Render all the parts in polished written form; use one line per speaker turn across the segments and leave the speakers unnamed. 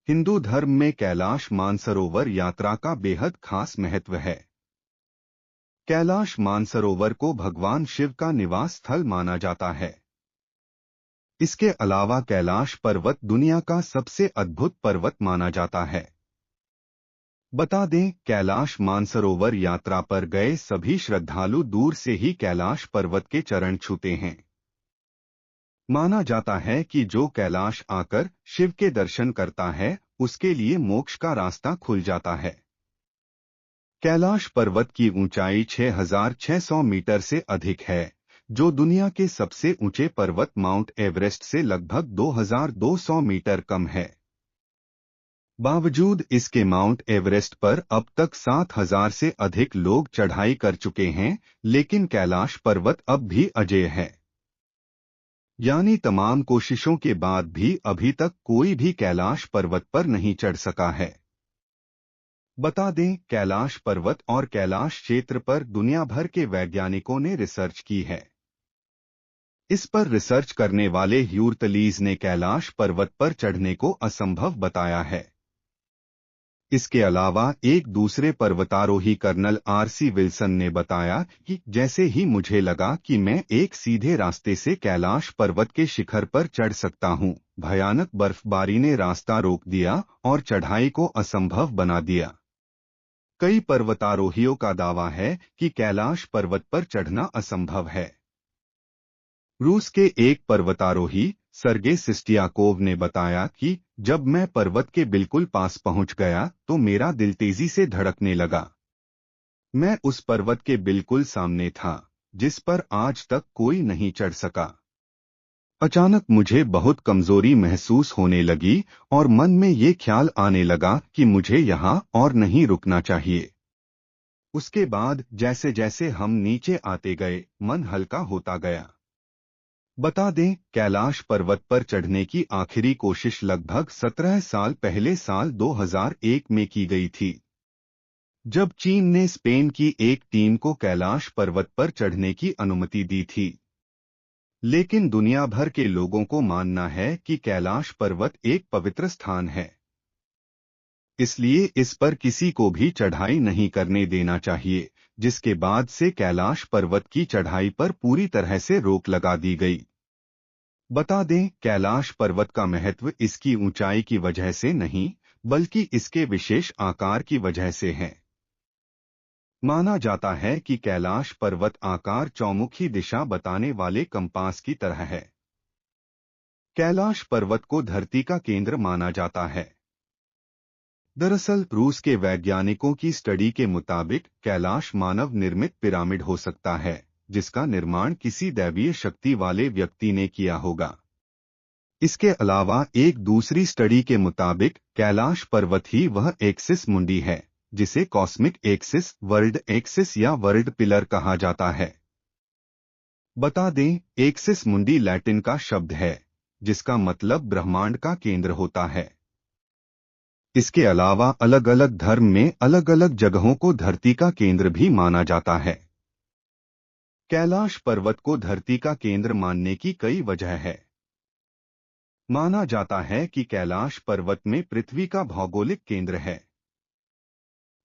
हिंदू धर्म में कैलाश मानसरोवर यात्रा का बेहद खास महत्व है। कैलाश मानसरोवर को भगवान शिव का निवास स्थल माना जाता है। इसके अलावा कैलाश पर्वत दुनिया का सबसे अद्भुत पर्वत माना जाता है। बता दें, कैलाश मानसरोवर यात्रा पर गए सभी श्रद्धालु दूर से ही कैलाश पर्वत के चरण छूते हैं। माना जाता है कि जो कैलाश आकर शिव के दर्शन करता है, उसके लिए मोक्ष का रास्ता खुल जाता है। कैलाश पर्वत की ऊंचाई 6,600 मीटर से अधिक है, जो दुनिया के सबसे ऊंचे पर्वत माउंट एवरेस्ट से लगभग 2,200 मीटर कम है। बावजूद इसके माउंट एवरेस्ट पर अब तक 7,000 से अधिक लोग चढ़ाई कर चुके हैं, लेकिन कैलाश पर्वत अब भी अजेय है। यानी तमाम कोशिशों के बाद भी अभी तक कोई भी कैलाश पर्वत पर नहीं चढ़ सका है। बता दें, कैलाश पर्वत और कैलाश क्षेत्र पर दुनिया भर के वैज्ञानिकों ने रिसर्च की है। इस पर रिसर्च करने वाले ह्यूर्टलीज ने कैलाश पर्वत पर चढ़ने को असंभव बताया है। इसके अलावा एक दूसरे पर्वतारोही कर्नल आर.सी. विल्सन ने बताया कि जैसे ही मुझे लगा कि मैं एक सीधे रास्ते से कैलाश पर्वत के शिखर पर चढ़ सकता हूं, भयानक बर्फबारी ने रास्ता रोक दिया और चढ़ाई को असंभव बना दिया। कई पर्वतारोहियों का दावा है कि कैलाश पर्वत पर चढ़ना असंभव है। रूस के एक पर्वतारोही सर्गे सिस्टियाकोव ने बताया कि जब मैं पर्वत के बिल्कुल पास पहुंच गया तो मेरा दिल तेजी से धड़कने लगा। मैं उस पर्वत के बिल्कुल सामने था, जिस पर आज तक कोई नहीं चढ़ सका। अचानक मुझे बहुत कमजोरी महसूस होने लगी और मन में ये ख्याल आने लगा कि मुझे यहाँ और नहीं रुकना चाहिए। उसके बाद जैसे जैसे हम नीचे आते गए, मन हल्का होता गया। बता दें, कैलाश पर्वत पर चढ़ने की आखिरी कोशिश लगभग 17 साल पहले साल 2001 में की गई थी, जब चीन ने स्पेन की एक टीम को कैलाश पर्वत पर चढ़ने की अनुमति दी थी। लेकिन दुनिया भर के लोगों को मानना है कि कैलाश पर्वत एक पवित्र स्थान है, इसलिए इस पर किसी को भी चढ़ाई नहीं करने देना चाहिए, जिसके बाद से कैलाश पर्वत की चढ़ाई पर पूरी तरह से रोक लगा दी गई। बता दें, कैलाश पर्वत का महत्व इसकी ऊंचाई की वजह से नहीं, बल्कि इसके विशेष आकार की वजह से है। माना जाता है कि कैलाश पर्वत आकार चौमुखी दिशा बताने वाले कंपास की तरह है। कैलाश पर्वत को धरती का केंद्र माना जाता है। दरअसल रूस के वैज्ञानिकों की स्टडी के मुताबिक कैलाश मानव निर्मित पिरामिड हो सकता है, जिसका निर्माण किसी दैवीय शक्ति वाले व्यक्ति ने किया होगा। इसके अलावा एक दूसरी स्टडी के मुताबिक कैलाश पर्वत ही वह एक्सिस मुंडी है, जिसे कॉस्मिक एक्सिस, वर्ल्ड एक्सिस या वर्ल्ड पिलर कहा जाता है। बता दें, एक्सिस मुंडी लैटिन का शब्द है, जिसका मतलब ब्रह्मांड का केंद्र होता है। इसके अलावा अलग अलग धर्म में अलग अलग जगहों को धरती का केंद्र भी माना जाता है। कैलाश पर्वत को धरती का केंद्र मानने की कई वजह है। माना जाता है कि कैलाश पर्वत में पृथ्वी का भौगोलिक केंद्र है।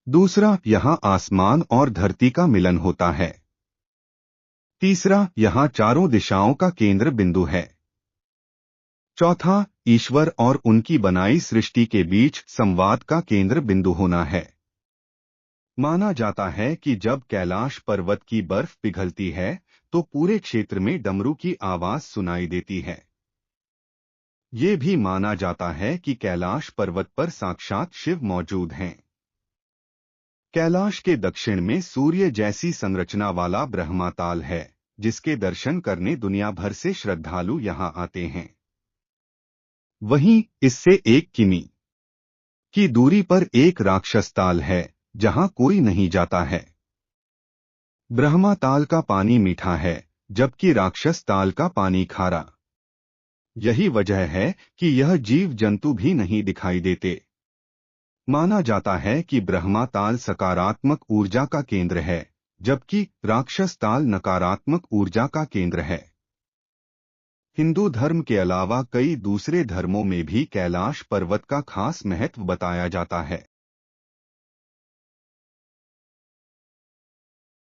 दूसरा, यहां आसमान और धरती का मिलन होता है। तीसरा, यहां चारों दिशाओं का केंद्र बिंदु है। चौथा, ईश्वर और उनकी बनाई सृष्टि के बीच संवाद का केंद्र बिंदु होना है। माना जाता है कि जब कैलाश पर्वत की बर्फ पिघलती है तो पूरे क्षेत्र में डमरू की आवाज सुनाई देती है। ये भी माना जाता है कि कैलाश पर्वत पर साक्षात शिव मौजूद हैं। कैलाश के दक्षिण में सूर्य जैसी संरचना वाला ब्रह्माताल है, जिसके दर्शन करने दुनिया भर से श्रद्धालु यहां आते हैं। वहीं इससे 1 किमी की दूरी पर एक राक्षस ताल है, जहां कोई नहीं जाता है। ब्रह्मा ताल का पानी मीठा है, जबकि राक्षस ताल का पानी खारा। यही वजह है कि यह जीव जंतु भी नहीं दिखाई देते। माना जाता है कि ब्रह्मा ताल सकारात्मक ऊर्जा का केंद्र है, जबकि राक्षस ताल नकारात्मक ऊर्जा का केंद्र है। हिंदू धर्म के अलावा कई दूसरे धर्मों में भी कैलाश पर्वत का खास महत्व बताया जाता है।